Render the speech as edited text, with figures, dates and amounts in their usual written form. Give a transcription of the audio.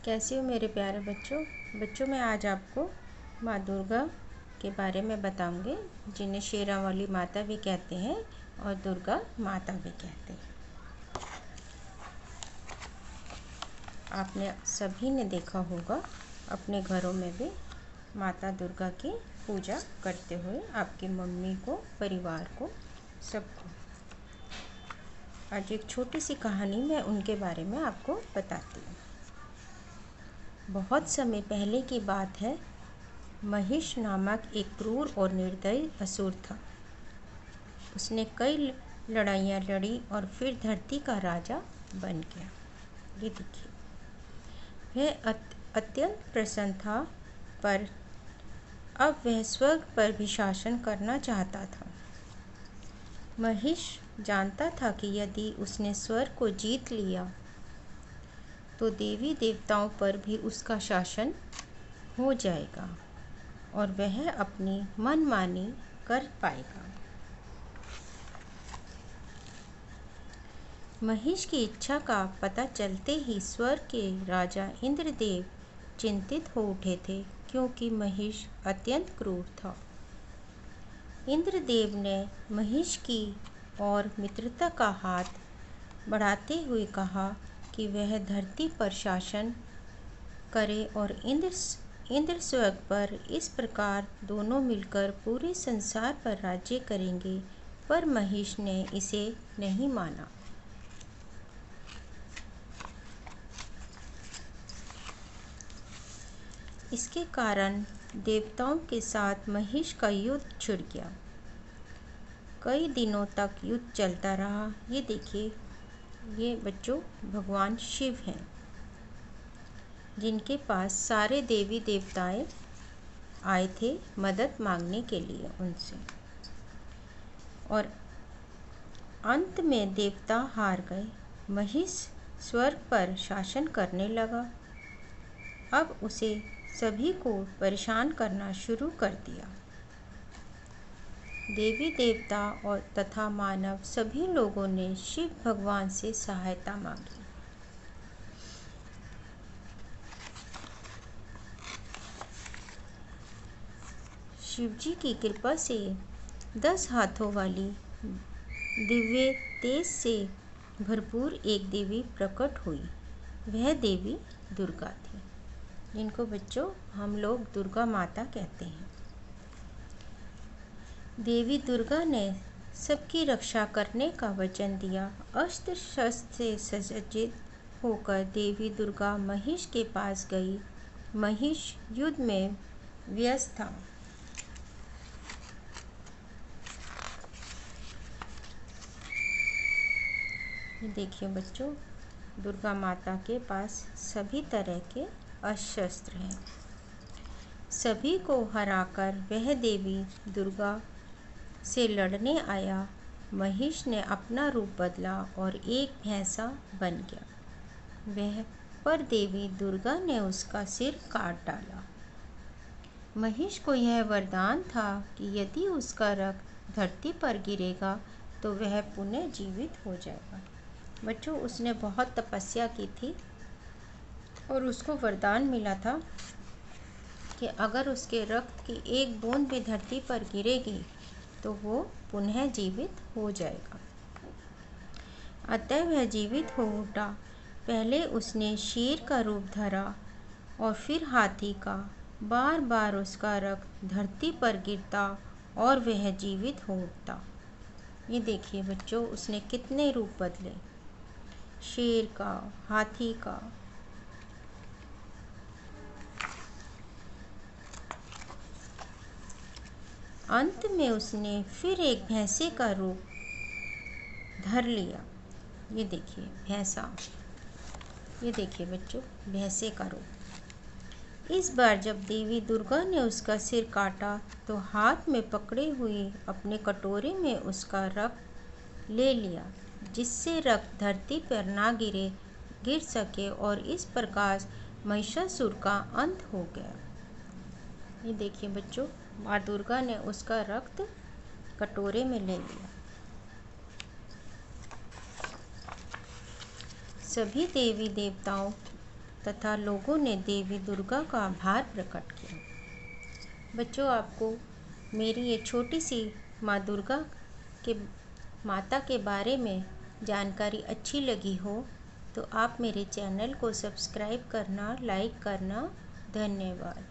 कैसे हो मेरे प्यारे बच्चों। मैं आज आपको माँ दुर्गा के बारे में बताऊंगी, जिन्हें शेरावाली माता भी कहते हैं और दुर्गा माता भी कहते हैं। आपने सभी ने देखा होगा अपने घरों में भी माता दुर्गा की पूजा करते हुए, आपकी मम्मी को, परिवार को, सबको। आज एक छोटी सी कहानी मैं उनके बारे में आपको बताती हूँ। बहुत समय पहले की बात है। महिष नामक एक क्रूर और निर्दयी असुर था। उसने कई लड़ाइयाँ लड़ी और फिर धरती का राजा बन गया। ये देखिए, वह अत्यंत प्रसन्न था, पर अब वह स्वर्ग पर भी शासन करना चाहता था। महिष जानता था कि यदि उसने स्वर्ग को जीत लिया तो देवी देवताओं पर भी उसका शासन हो जाएगा और वह अपनी मनमानी कर पाएगा। महिष की इच्छा का पता चलते ही स्वर्ग के राजा इंद्रदेव चिंतित हो उठे थे, क्योंकि महिष अत्यंत क्रूर था। इंद्रदेव ने महिष की ओर मित्रता का हाथ बढ़ाते हुए कहा कि वह धरती पर शासन करे और इंद्र स्वर्ग पर। इस प्रकार दोनों मिलकर पूरे संसार पर राज्य करेंगे, पर महिष ने इसे नहीं माना। इसके कारण देवताओं के साथ महिष का युद्ध छिड़ गया। कई दिनों तक युद्ध चलता रहा। ये देखिए, ये बच्चों भगवान शिव हैं, जिनके पास सारे देवी देवताएं आए थे मदद मांगने के लिए उनसे। और अंत में देवता हार गए। महिष स्वर्ग पर शासन करने लगा। अब उसे सभी को परेशान करना शुरू कर दिया। देवी देवता और तथा मानव सभी लोगों ने शिव भगवान से सहायता मांगी। शिवजी की कृपा से 10 हाथों वाली दिव्य तेज से भरपूर एक देवी प्रकट हुई। वह देवी दुर्गा थी, जिनको बच्चों हम लोग दुर्गा माता कहते हैं। देवी दुर्गा ने सबकी रक्षा करने का वचन दिया। अस्त्र शस्त्र से सज्जित होकर देवी दुर्गा महिष के पास गई। महिष युद्ध में व्यस्त था। ये देखिए बच्चों, दुर्गा माता के पास सभी तरह के अस्त्र शस्त्र हैं। सभी को हराकर वह देवी दुर्गा से लड़ने आया। महिष ने अपना रूप बदला और एक भैंसा बन गया। पर देवी दुर्गा ने उसका सिर काट डाला। महिष को यह वरदान था कि यदि उसका रक्त धरती पर गिरेगा तो वह पुनः जीवित हो जाएगा। बच्चों, उसने बहुत तपस्या की थी और उसको वरदान मिला था कि अगर उसके रक्त की एक बूंद भी धरती पर गिरेगी तो वो पुनः जीवित हो जाएगा। अतः वह जीवित हो उठा। पहले उसने शेर का रूप धरा और फिर हाथी का। बार बार उसका रक्त धरती पर गिरता और वह जीवित हो उठता। ये देखिए बच्चों, उसने कितने रूप बदले, शेर का, हाथी का। अंत में उसने फिर एक भैंसे का रूप धर लिया। ये देखिए भैंसा, ये देखिए बच्चों भैंसे का रूप। इस बार जब देवी दुर्गा ने उसका सिर काटा तो हाथ में पकड़े हुए अपने कटोरे में उसका रक्त ले लिया, जिससे रक्त धरती पर ना गिर सके, और इस प्रकार महिषासुर का अंत हो गया। ये देखिए बच्चों, माँ दुर्गा ने उसका रक्त कटोरे में ले लिया। सभी देवी देवताओं तथा लोगों ने देवी दुर्गा का आभार प्रकट किया। बच्चों, आपको मेरी ये छोटी सी माँ दुर्गा के माता के बारे में जानकारी अच्छी लगी हो तो आप मेरे चैनल को सब्सक्राइब करना, लाइक करना। धन्यवाद।